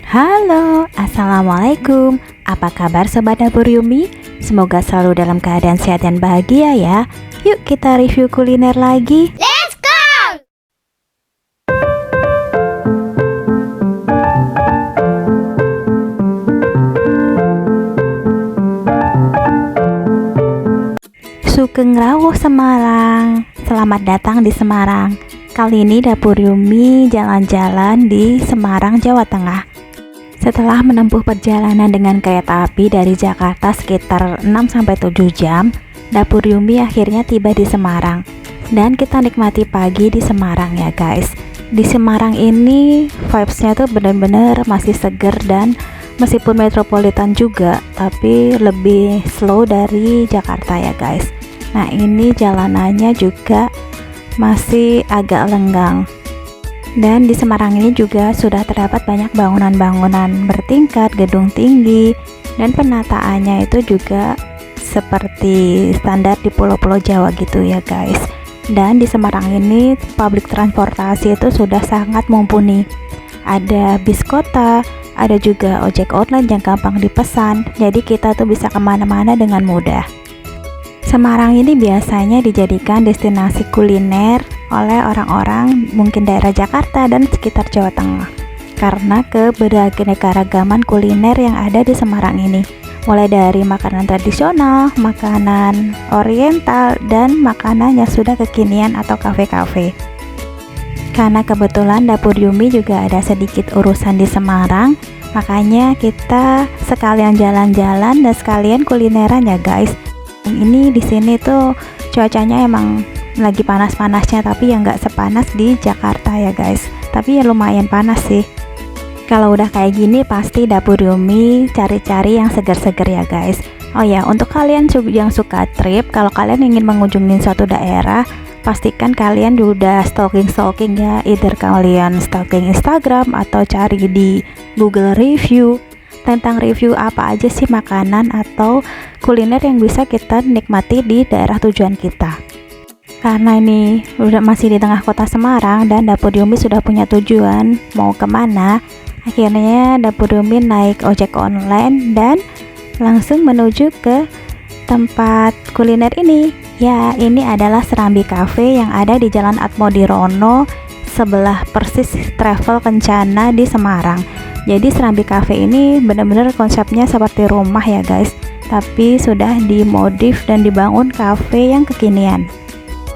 Halo, Assalamualaikum. Apa kabar Sobat Dapur Yumi? Semoga selalu dalam keadaan sehat dan bahagia ya. Yuk kita review kuliner lagi. Let's go! Sugeng Rawuh Semarang. Selamat datang di Semarang. Kali ini Dapur Yumi jalan-jalan di Semarang, Jawa Tengah. Setelah menempuh perjalanan dengan kereta api dari Jakarta sekitar 6-7 jam, Dapur Yumi akhirnya tiba di Semarang. Dan kita nikmati pagi di Semarang ya guys. Di Semarang ini vibes-nya tuh bener-bener masih seger dan meskipun metropolitan juga, tapi lebih slow dari Jakarta ya guys. Nah ini jalanannya juga masih agak lenggang. Dan di Semarang ini juga sudah terdapat banyak bangunan-bangunan bertingkat, gedung tinggi, dan penataannya itu juga seperti standar di pulau-pulau Jawa gitu ya guys. Dan di Semarang ini public transportasi itu sudah sangat mumpuni. Ada bis kota, ada juga ojek online yang gampang dipesan, jadi kita tuh bisa kemana-mana dengan mudah. Semarang ini biasanya dijadikan destinasi kuliner oleh orang-orang mungkin daerah Jakarta dan sekitar Jawa Tengah karena keberagaman kuliner yang ada di Semarang ini, mulai dari makanan tradisional, makanan oriental, dan makanan yang sudah kekinian atau kafe-kafe. Karena kebetulan Dapur Yumi juga ada sedikit urusan di Semarang, makanya kita sekalian jalan-jalan dan sekalian kulineran ya guys. Ini di sini tuh cuacanya emang lagi panas-panasnya, tapi ya nggak sepanas di Jakarta ya guys, tapi ya lumayan panas sih. Kalau udah kayak gini pasti Dapur Yumi cari-cari yang seger-seger ya guys. Oh ya, untuk kalian yang suka trip, kalau kalian ingin mengunjungi suatu daerah, pastikan kalian udah stalking ya, either kalian stalking Instagram atau cari di Google review tentang review apa aja sih makanan atau kuliner yang bisa kita nikmati di daerah tujuan kita. Karena ini udah masih di tengah kota Semarang dan Dapur Yumi sudah punya tujuan mau kemana, akhirnya Dapur Yumi naik ojek online dan langsung menuju ke tempat kuliner ini. Ya, ini adalah Serambi Cafe yang ada di Jalan Atmodirono sebelah persis Travel Kencana di Semarang. Jadi Serambi Cafe ini benar-benar konsepnya seperti rumah ya guys, tapi sudah dimodif dan dibangun cafe yang kekinian.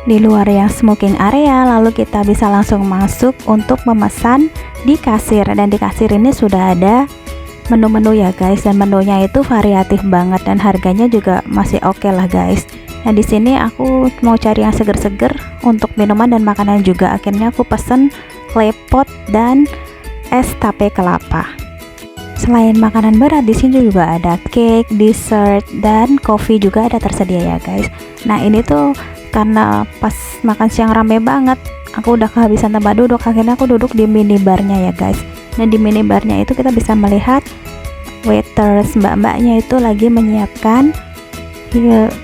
Di luar yang smoking area, lalu kita bisa langsung masuk untuk memesan di kasir, dan di kasir ini sudah ada menu-menu ya guys, dan menunya itu variatif banget dan harganya juga masih oke lah guys. Nah di sini aku mau cari yang seger-seger untuk minuman dan makanan juga, akhirnya aku pesen klepot dan es tape kelapa. Selain makanan berat, di sini juga ada cake, dessert, dan kopi juga ada tersedia ya guys. Nah ini tuh karena pas makan siang rame banget, aku udah kehabisan tempat duduk, akhirnya aku duduk di minibarnya ya guys. Nah di minibarnya itu kita bisa melihat waiters, mbak-mbaknya itu lagi menyiapkan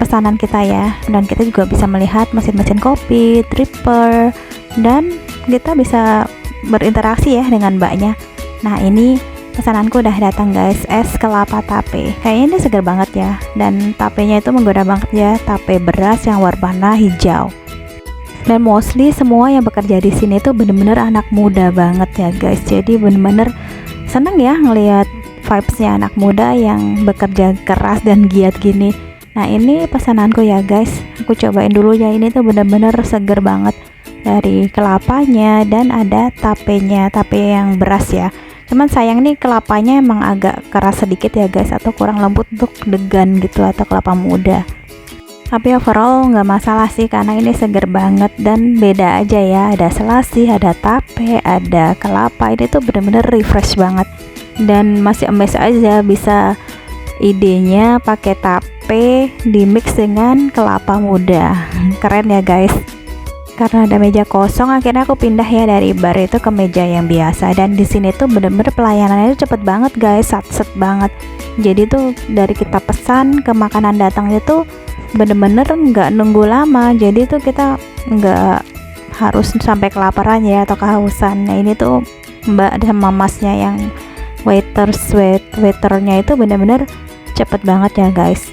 pesanan kita ya, dan kita juga bisa melihat mesin-mesin kopi, dripper, dan kita bisa berinteraksi ya dengan mbaknya. Nah ini pesananku udah datang guys, es kelapa tape. Kayaknya ini segar banget ya, dan tapenya itu menggoda banget ya, tape beras yang warna hijau. Dan mostly semua yang bekerja di sini tuh bener-bener anak muda banget ya guys. Jadi bener-bener seneng ya ngelihat vibesnya anak muda yang bekerja keras dan giat gini. Nah ini pesananku ya guys, aku cobain dulu ya. Ini tuh bener-bener seger banget, dari kelapanya dan ada tapenya, tape yang beras ya. Cuman sayang nih kelapanya emang agak keras sedikit ya guys, atau kurang lembut untuk degan gitu atau kelapa muda. Tapi overall nggak masalah sih karena ini seger banget dan beda aja ya. Ada selasi, ada tape, ada kelapa. Ini tuh bener-bener refresh banget dan masih amazed aja bisa idenya pakai tape di mix dengan kelapa muda. Keren ya guys. Karena ada meja kosong, akhirnya aku pindah ya dari bar itu ke meja yang biasa. Dan di sini tuh bener-bener pelayanannya itu cepet banget guys, sat-set banget. Jadi tuh dari kita pesan ke makanan datang itu bener-bener nggak nunggu lama. Jadi tuh kita nggak harus sampai kelaparan ya atau kehausan. Nah ini tuh mbak sama masnya yang waiternya itu bener-bener cepet banget ya guys.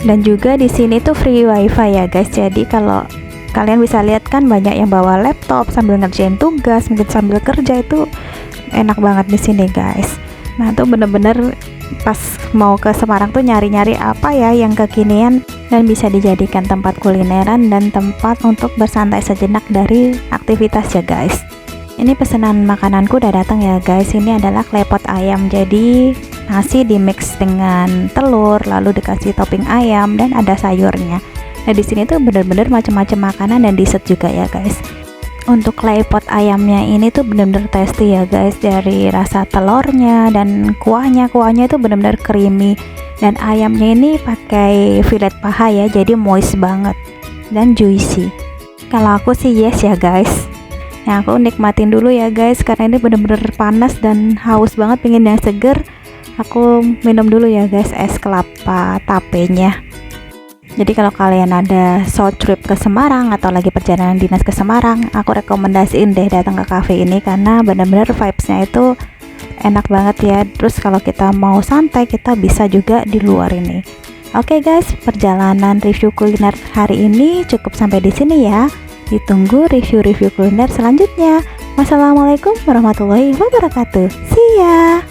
Dan juga di sini tuh free wifi ya guys, jadi kalau kalian bisa lihat kan banyak yang bawa laptop sambil ngerjain tugas, mungkin sambil kerja, itu enak banget di sini guys. Nah tuh bener-bener pas mau ke Semarang tuh nyari-nyari apa ya yang kekinian dan bisa dijadikan tempat kulineran dan tempat untuk bersantai sejenak dari aktivitas ya guys. Ini pesanan makananku udah datang ya guys. Ini adalah klepot ayam, jadi nasi di mix dengan telur lalu dikasih topping ayam dan ada sayurnya. Nah di sini tuh bener-bener macam-macam makanan dan dessert juga ya guys. Untuk klepot ayamnya ini tuh bener-bener tasty ya guys, dari rasa telurnya dan kuahnya itu bener-bener creamy, dan ayamnya ini pakai fillet paha ya, jadi moist banget dan juicy. Kalau aku sih yes ya guys. Nah aku nikmatin dulu ya guys, karena ini bener-bener panas dan haus banget, pengen yang seger. Aku minum dulu ya guys es kelapa tapenya. Jadi kalau kalian ada short trip ke Semarang atau lagi perjalanan dinas ke Semarang, aku rekomendasiin deh datang ke cafe ini karena bener-bener vibesnya itu enak banget ya. Terus kalau kita mau santai, kita bisa juga di luar ini. Oke guys, perjalanan review kuliner hari ini cukup sampai di sini ya. Ditunggu review-review kuliner selanjutnya. Wassalamualaikum warahmatullahi wabarakatuh. See ya.